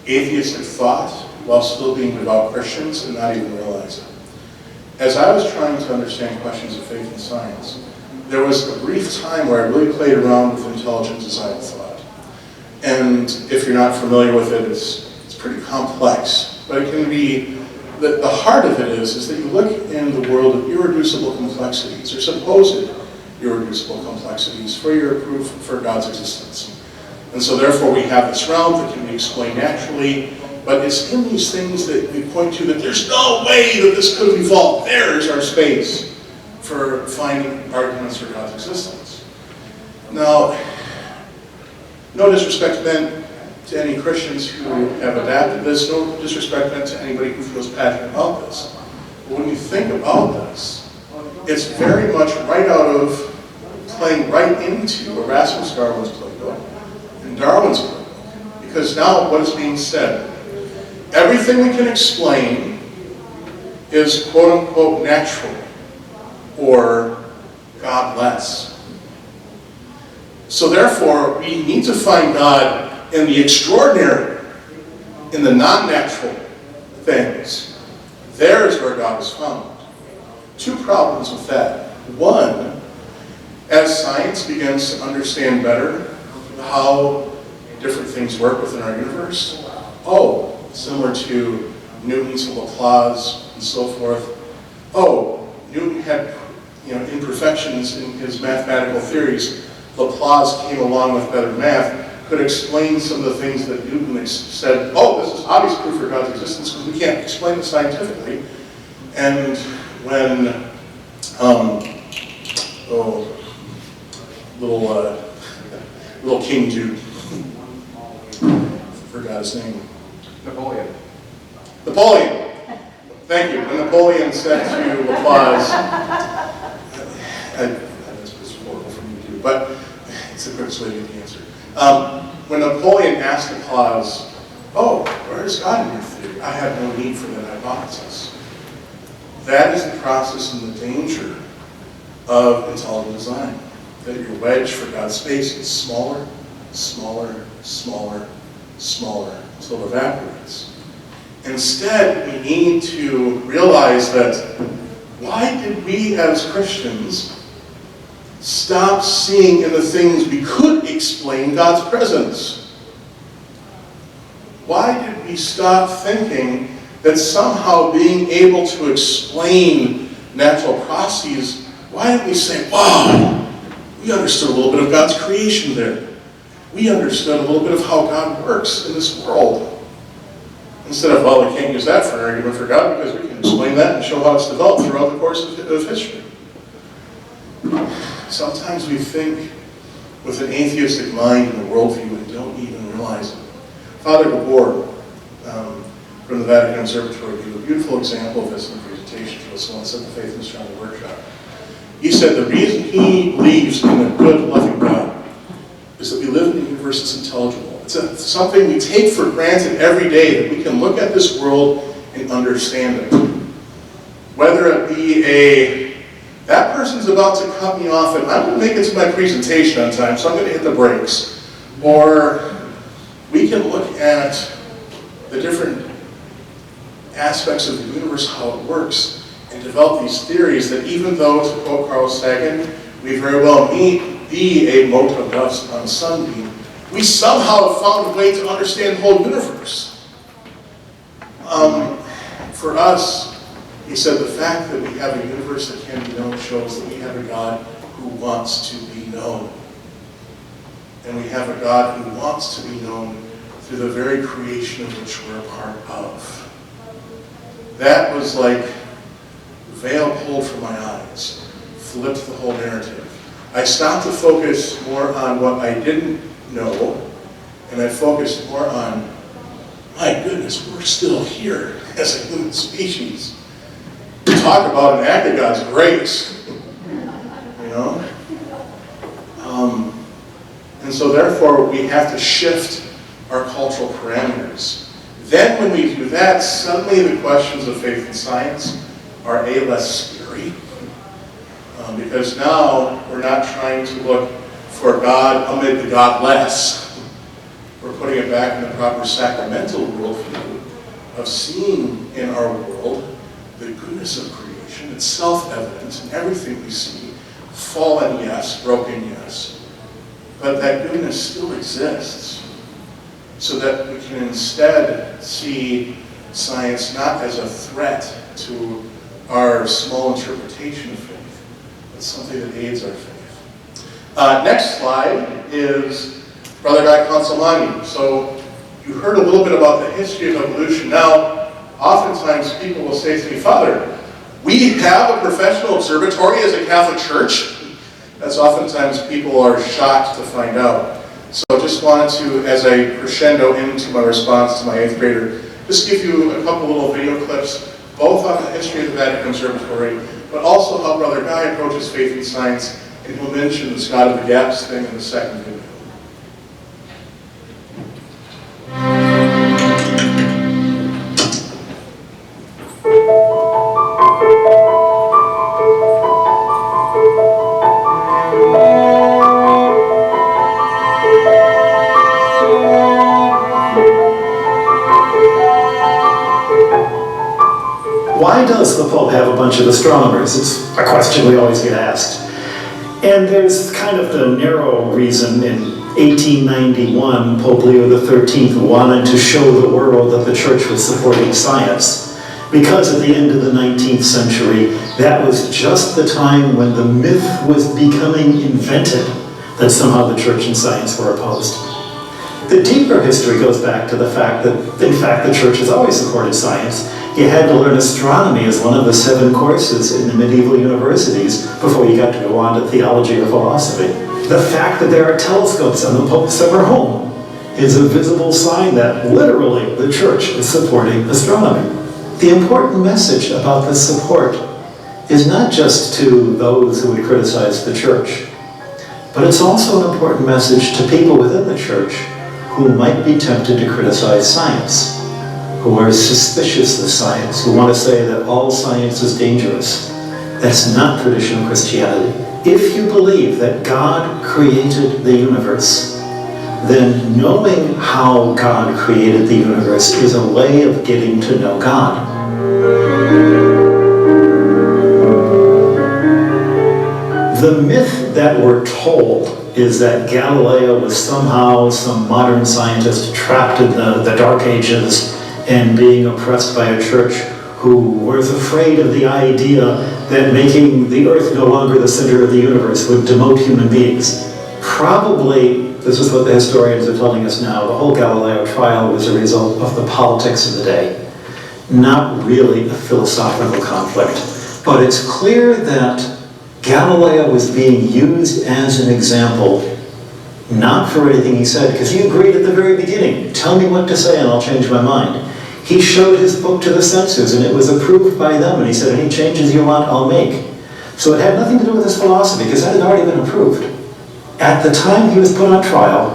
atheistic thought while still being devout Christians and not even realize it. As I was trying to understand questions of faith and science, there was a brief time where I really played around with intelligent design thought. And if you're not familiar with it, it's pretty complex. But it can be, the heart of it is that you look in the world of irreducible complexities, or supposed irreducible complexities, for your proof for God's existence. And so therefore we have this realm that can be explained naturally, but it's in these things that we point to that there's no way that this could have evolved. There's our space for finding arguments for God's existence. Now, no disrespect meant to any Christians who have adapted this, no disrespect meant to anybody who feels passionate about this. But when you think about this, it's very much right out of playing right into Erasmus Darwin's playbook and Darwin's playbook. Because now what is being said? Everything we can explain is quote-unquote natural or godless. So therefore, we need to find God in the extraordinary, in the non-natural things. There is where God is found. Two problems with that. One, as science begins to understand better how different things work within our universe, similar to Newton's Laplace and so forth. Newton had imperfections in his mathematical theories. Laplace came along with better math, could explain some of the things that Newton said, this is obvious proof for God's existence because we can't explain it scientifically. And when, little King Jude, forgot his name. Napoleon. Thank you. When Napoleon said to Laplace, it's horrible for me to do, but it's the quickest way to get the answer. When Napoleon asked Laplace, where is God in your theory? I have no need for that hypothesis. That is the process and the danger of intelligent design. That your wedge for God's space is smaller, smaller, smaller, smaller, until it evaporates. Instead, we need to realize that why did we as Christians stop seeing in the things we could explain God's presence? Why did we stop thinking that somehow being able to explain natural processes, why did we say, wow, we understood a little bit of God's creation there. We understood a little bit of how God works in this world. Instead of, we can't use that for an argument for God because we can explain that and show how it's developed throughout the course of history. Sometimes we think with an atheistic mind and a worldview and don't even realize it. Father Gabor from the Vatican Observatory gave a beautiful example of this in a presentation to us once at the Faith and Astronomy Workshop. He said the reason he believes in a good, loving God is that we live in a universe that's intelligible. It's something we take for granted every day, that we can look at this world and understand it. Whether it be that person's about to cut me off and I'm going to make it to my presentation on time, so I'm going to hit the brakes. Or we can look at the different aspects of the universe, how it works, and develop these theories that even though, to quote Carl Sagan, we very well be a mote of dust on a sunbeam, we somehow have found a way to understand the whole universe. For us, he said, the fact that we have a universe that can be known shows that we have a God who wants to be known. And we have a God who wants to be known through the very creation of which we're a part of. That was like the veil pulled from my eyes, flipped the whole narrative. I stopped to focus more on what I didn't know, and I focused more on, my goodness, we're still here as a human species. Talk about an act of God's grace, And so therefore we have to shift our cultural parameters. Then when we do that, suddenly the questions of faith and science are less scary. Because now we're not trying to look for God amid the godless. We're putting it back in the proper sacramental worldview of seeing in our world the goodness of creation. It's self-evident in everything we see. Fallen, yes. Broken, yes. But that goodness still exists. So that we can instead see science not as a threat to our small interpretation of faith, but something that aids our faith. Next slide is Brother Guy Consolmagni. So you heard a little bit about the history of evolution. Now, oftentimes people will say to me, Father, we have a professional observatory as a Catholic Church? That's oftentimes people are shocked to find out. So I just wanted to, as I crescendo into my response to my 8th grader, just give you a couple little video clips, both on the history of the Vatican Observatory, but also how Brother Guy approaches faith and science, and he'll mention this God of the Gaps thing in the second video. Why does the Pope have a bunch of astronomers? It's a question we always get asked. And there's kind of the narrow reason. In 1891, Pope Leo XIII wanted to show the world that the Church was supporting science. Because at the end of the 19th century, that was just the time when the myth was becoming invented that somehow the Church and science were opposed. The deeper history goes back to the fact that, in fact, the Church has always supported science. You had to learn astronomy as one of the 7 courses in the medieval universities before you got to go on to theology or philosophy. The fact that there are telescopes on the Pope's summer home is a visible sign that literally the Church is supporting astronomy. The important message about this support is not just to those who would criticize the Church, but it's also an important message to people within the Church who might be tempted to criticize science, who are suspicious of science, who want to say that all science is dangerous. That's not traditional Christianity. If you believe that God created the universe, then knowing how God created the universe is a way of getting to know God. The myth that we're told is that Galileo was somehow some modern scientist trapped in the Dark Ages and being oppressed by a church who was afraid of the idea that making the earth no longer the center of the universe would demote human beings. Probably, this is what the historians are telling us now, the whole Galileo trial was a result of the politics of the day, not really a philosophical conflict. But it's clear that Galileo was being used as an example, not for anything he said, because he agreed at the very beginning, tell me what to say and I'll change my mind. He showed his book to the censors and it was approved by them, and he said, any changes you want, I'll make. So it had nothing to do with his philosophy, because that had already been approved. At the time he was put on trial,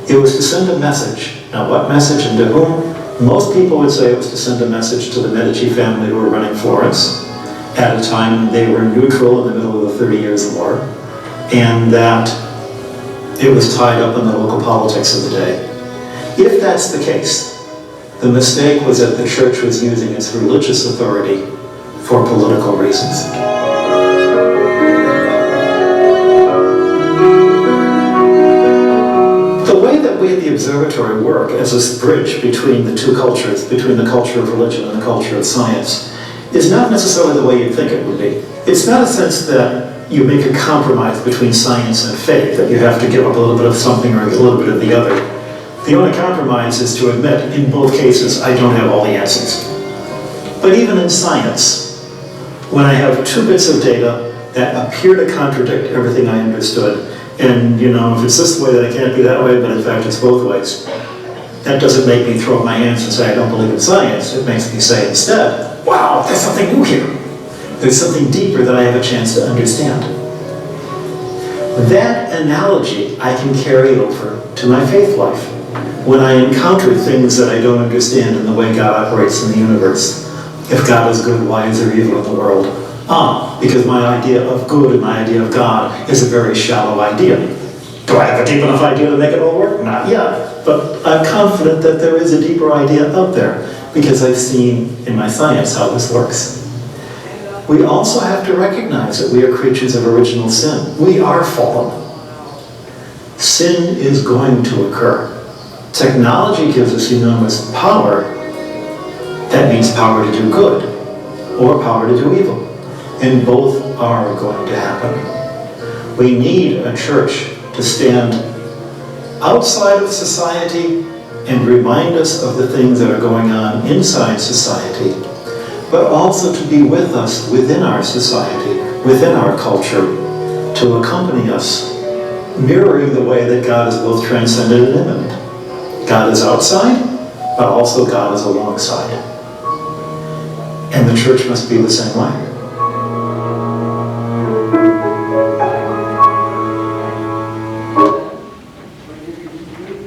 it was to send a message. Now what message and to whom? Most people would say it was to send a message to the Medici family who were running Florence. At a time they were neutral in the middle of the 30 Years' War, and that it was tied up in the local politics of the day. If that's the case, the mistake was that the Church was using its religious authority for political reasons. The way that we at the observatory work as a bridge between the two cultures, between the culture of religion and the culture of science, is not necessarily the way you'd think it would be. It's not a sense that you make a compromise between science and faith, that you have to give up a little bit of something or a little bit of the other. The only compromise is to admit, in both cases, I don't have all the answers. But even in science, when I have 2 bits of data that appear to contradict everything I understood, and if it's this way, then it can't be that way, but in fact it's both ways, that doesn't make me throw up my hands and say I don't believe in science. It makes me say instead, wow, there's something new here. There's something deeper that I have a chance to understand. That analogy I can carry over to my faith life. When I encounter things that I don't understand in the way God operates in the universe, if God is good, why is there evil in the world? Because my idea of good and my idea of God is a very shallow idea. Do I have a deep enough idea to make it all work? Not yet, but I'm confident that there is a deeper idea out there because I've seen in my science how this works. We also have to recognize that we are creatures of original sin. We are fallen. Sin is going to occur. Technology gives us enormous power. That means power to do good or power to do evil. And both are going to happen. We need a church to stand outside of society and remind us of the things that are going on inside society, but also to be with us within our society, within our culture, to accompany us, mirroring the way that God is both transcendent and immanent. God is outside, but also God is alongside. And the church must be the same way.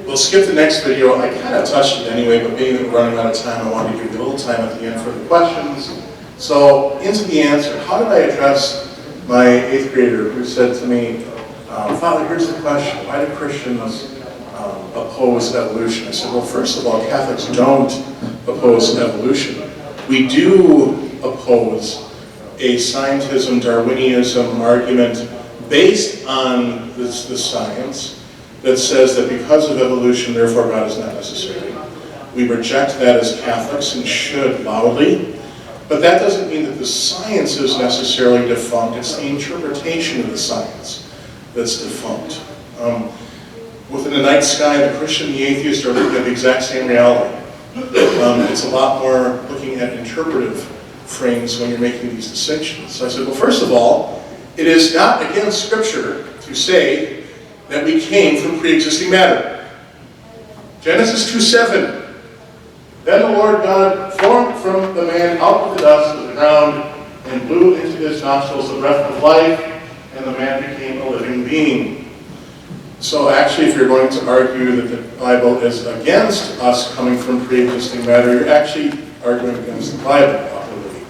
We'll skip the next video. I kind of touched it anyway, but being that we're running out of time, I wanted to give you a little time at the end for the questions. So, into the answer, how did I address my 8th grader who said to me, Father, here's the question, why do Christians oppose evolution? I said, well, first of all, Catholics don't oppose evolution. We do oppose a scientism, Darwinism argument based on the science that says that because of evolution, therefore God is not necessary. We reject that as Catholics and should loudly, but that doesn't mean that the science is necessarily defunct. It's the interpretation of the science that's defunct. Within the night sky, the Christian and the atheist are looking at the exact same reality. It's a lot more looking at interpretive frames when you're making these distinctions. So I said, well, first of all, it is not against Scripture to say that we came from pre-existing matter. Genesis 2:7. Then the Lord God formed from the man out of the dust of the ground and blew into his nostrils the breath of life, and the man became a living being. So actually, if you're going to argue that the Bible is against us coming from pre-existing matter, you're actually arguing against the Bible, probably.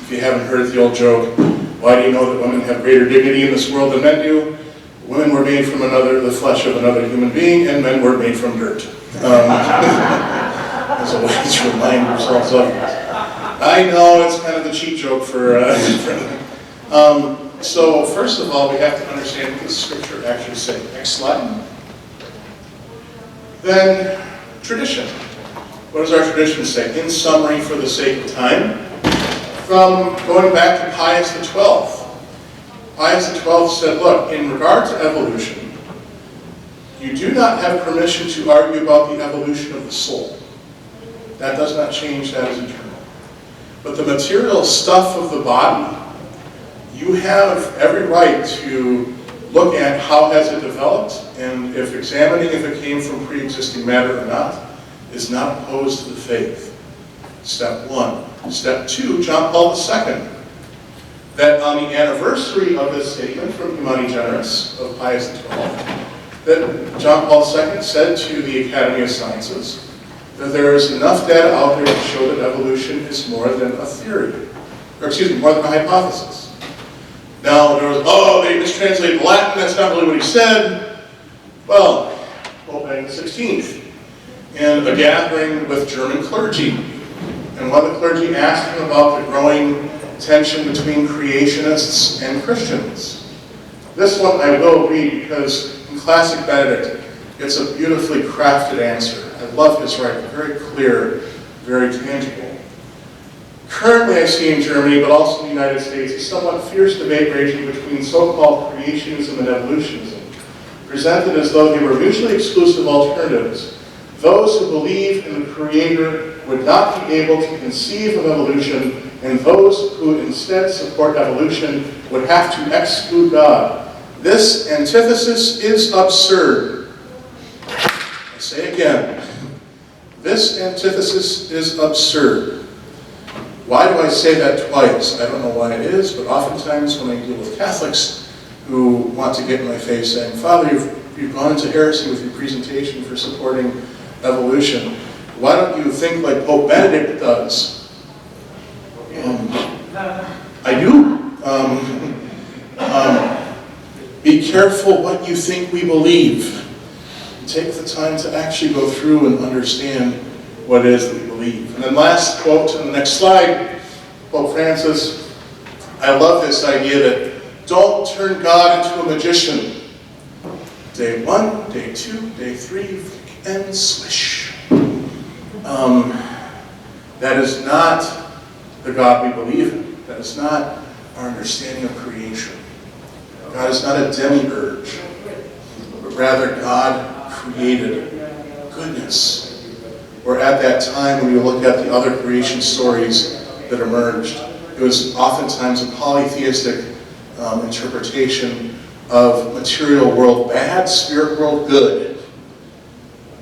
If you haven't heard the old joke, why do you know that women have greater dignity in this world than men do? Women were made from the flesh of another human being, and men were made from dirt. As a way to remind yourselves of this. I know it's kind of the cheap joke for so first of all, we have to understand what the Scripture actually says. Next slide. Then, tradition. What does our tradition say? In summary, for the sake of time, from going back to Pius XII. Pius XII said, look, in regard to evolution, you do not have permission to argue about the evolution of the soul. That does not change, that is eternal. But the material stuff of the body, you have every right to look at how has it developed, and if examining if it came from pre-existing matter or not, is not opposed to the faith. Step 1. Step 2, John Paul II. That on the anniversary of this statement from Humani Generis of Pius XII, that John Paul II said to the Academy of Sciences that there is enough data out there to show that evolution is more than a theory, or more than a hypothesis. Now, there was, they mistranslated Latin, that's not really what he said. Well, Pope Benedict XVI, and a gathering with German clergy. And one of the clergy asked him about the growing tension between creationists and Christians. This one I will read because in classic Benedict, it's a beautifully crafted answer. I love his writing, very clear, very tangible. Currently I see in Germany, but also in the United States, a somewhat fierce debate raging between so-called creationism and evolutionism, presented as though they were mutually exclusive alternatives. Those who believe in the Creator would not be able to conceive of evolution, and those who instead support evolution would have to exclude God. This antithesis is absurd. I say again, this antithesis is absurd. Why do I say that twice? I don't know why it is, but oftentimes when I deal with Catholics who want to get in my face saying, Father, you've gone into heresy with your presentation for supporting evolution. Why don't you think like Pope Benedict does? I do. Be careful what you think we believe. Take the time to actually go through and understand what it is that we believe. And then last quote on the next slide, Pope Francis. I love this idea that don't turn God into a magician. Day 1, day 2, day 3, and swish. That is not the God we believe in. That is not our understanding of creation. God is not a demiurge, but rather God created goodness. Or at that time, when you look at the other creation stories that emerged, it was oftentimes a polytheistic interpretation of material world bad, spirit world good,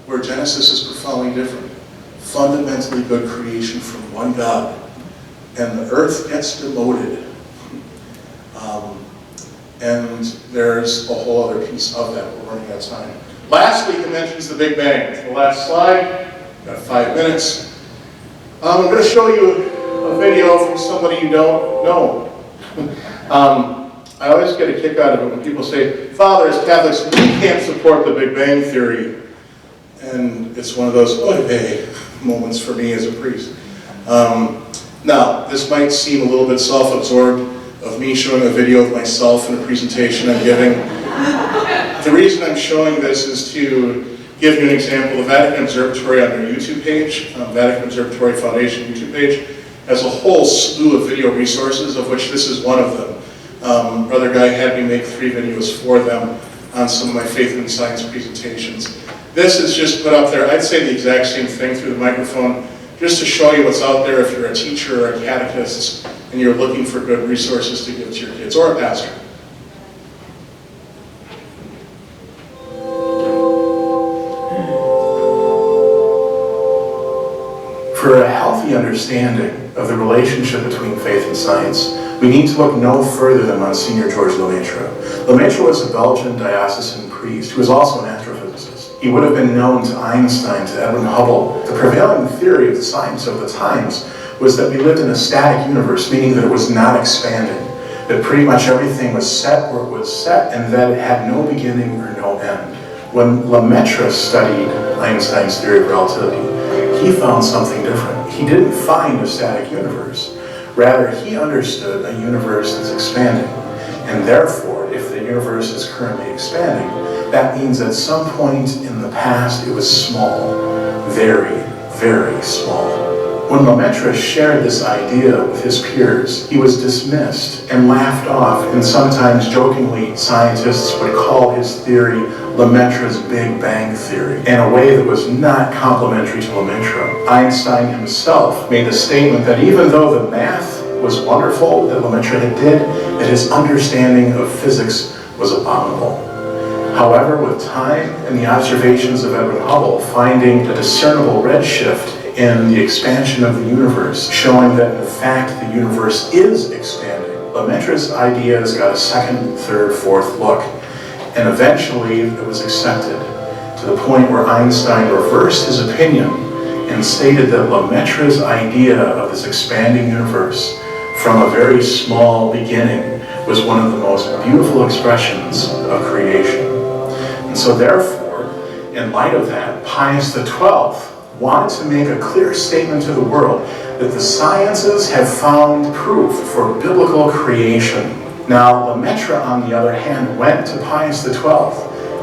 where Genesis is profoundly different. Fundamentally good creation from one God, and the earth gets demoted. And there's a whole other piece of that. We're running out of time. Lastly, he mentions the Big Bang. The last slide, got 5 minutes. I'm going to show you a video from somebody you don't know. I always get a kick out of it when people say, Father, as Catholics, we can't support the Big Bang Theory. And it's one of those, oy vey moments for me as a priest. Now, this might seem a little bit self-absorbed of me showing a video of myself in a presentation I'm giving. The reason I'm showing this is to give you an example. The Vatican Observatory on their YouTube page, Vatican Observatory Foundation YouTube page, has a whole slew of video resources, of which this is one of them. Brother Guy had me make 3 videos for them on some of my faith and science presentations. This is just put up there. I'd say the exact same thing through the microphone, just to show you what's out there if you're a teacher or a catechist and you're looking for good resources to give to your kids, or a pastor. For a healthy understanding of the relationship between faith and science, we need to look no further than Monsignor George Lemaitre. Lemaitre was a Belgian diocesan priest who was also an astrophysicist. He would have been known to Einstein, to Edwin Hubble. The prevailing theory of the science of the times was that we lived in a static universe, meaning that it was not expanding, that pretty much everything was set where it was set, and that it had no beginning or no end. When Lemaitre studied Einstein's theory of relativity, he found something different. He didn't find a static universe. Rather, he understood a universe that's expanding. And therefore, if the universe is currently expanding, that means at some point in the past it was small, very, very small. When Lemaitre shared this idea with his peers, he was dismissed and laughed off, and sometimes jokingly scientists would call his theory Lemaitre's Big Bang Theory, in a way that was not complimentary to Lemaitre. Einstein himself made the statement that even though the math was wonderful that Lemaitre did, that his understanding of physics was abominable. However, with time and the observations of Edwin Hubble finding a discernible redshift in the expansion of the universe, showing that in fact the universe is expanding, Lemaitre's ideas got a second, third, fourth look, and eventually it was accepted, to the point where Einstein reversed his opinion and stated that Lemaitre's idea of this expanding universe from a very small beginning was one of the most beautiful expressions of creation. And so therefore, in light of that, Pius XII wanted to make a clear statement to the world that the sciences have found proof for biblical creation. Now, Lemaitre, on the other hand, went to Pius XII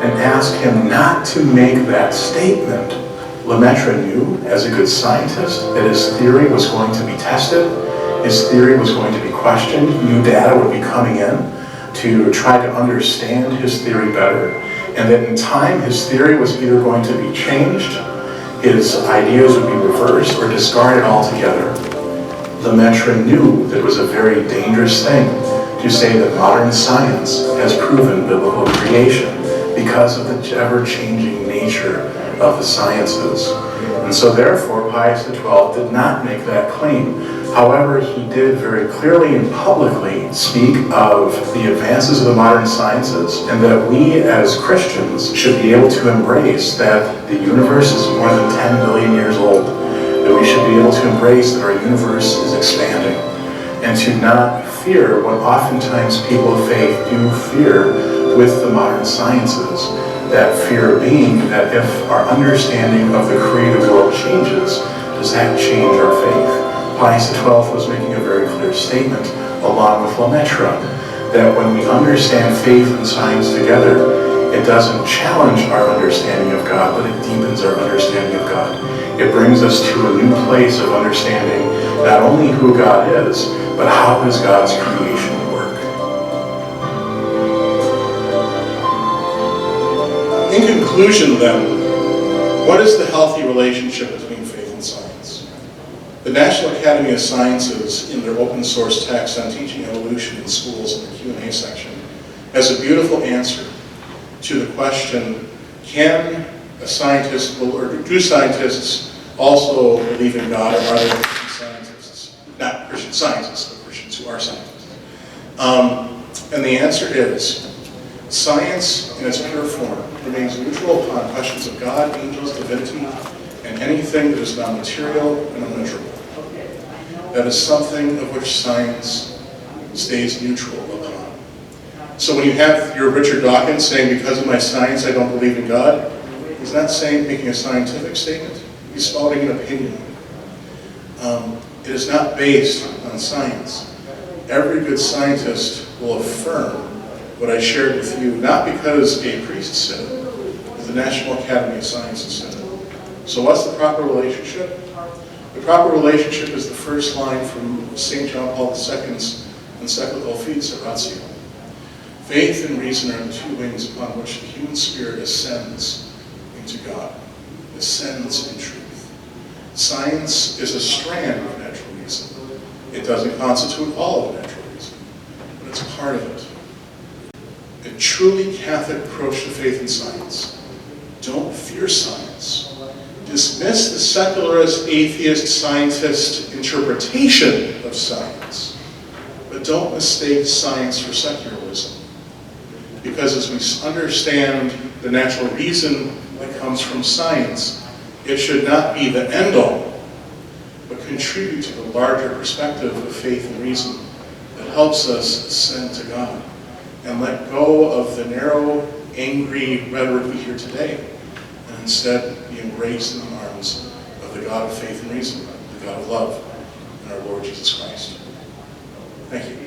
and asked him not to make that statement. Lemaitre knew, as a good scientist, that his theory was going to be tested, his theory was going to be questioned, new data would be coming in to try to understand his theory better, and that in time his theory was either going to be changed, his ideas would be reversed, or discarded altogether. Lemaitre knew that it was a very dangerous thing to say that modern science has proven biblical creation because of the ever-changing nature of the sciences. And so therefore, Pius XII did not make that claim. However, he did very clearly and publicly speak of the advances of the modern sciences, and that we as Christians should be able to embrace that the universe is more than 10 billion years old, that we should be able to embrace that our universe is expanding, and to not fear what oftentimes people of faith do fear with the modern sciences. That fear being that if our understanding of the created world changes, does that change our faith? Pius XII was making a very clear statement, along with Lemaitre, that when we understand faith and science together, it doesn't challenge our understanding of God, but it deepens our understanding of God. It brings us to a new place of understanding not only who God is, but how does God's creation work. In conclusion, then, what is the healthy relationship between faith and science? The National Academy of Sciences, in their open source text on teaching evolution in schools in the Q&A section, has a beautiful answer to the question, can a scientist, or do scientists also believe in God, or are they Christian scientists? Not Christian scientists, but Christians who are scientists. And the answer is, science in its pure form remains neutral upon questions of God, angels, divinity, and anything that is non-material and unmeasurable. That is something of which science stays neutral upon. So when you have your Richard Dawkins saying, because of my science I don't believe in God, he's not making a scientific statement, he's spouting an opinion. It is not based on science. Every good scientist will affirm what I shared with you, not because a priest said it, but the National Academy of Sciences said it. So what's the proper relationship? The proper relationship is the first line from St. John Paul II's encyclical Fides et Ratio. Faith and reason are the two wings upon which the human spirit ascends into God, ascends in truth. Science is a strand of natural reason. It doesn't constitute all of natural reason, but it's part of it. A truly Catholic approach to faith and science. Don't fear science. Dismiss the secularist, atheist, scientist interpretation of science, but don't mistake science for secularism. Because as we understand the natural reason that comes from science, it should not be the end-all, but contribute to the larger perspective of faith and reason that helps us ascend to God and let go of the narrow, angry rhetoric we hear today, and instead be embraced in the arms of the God of faith and reason, the God of love, and our Lord Jesus Christ. Thank you.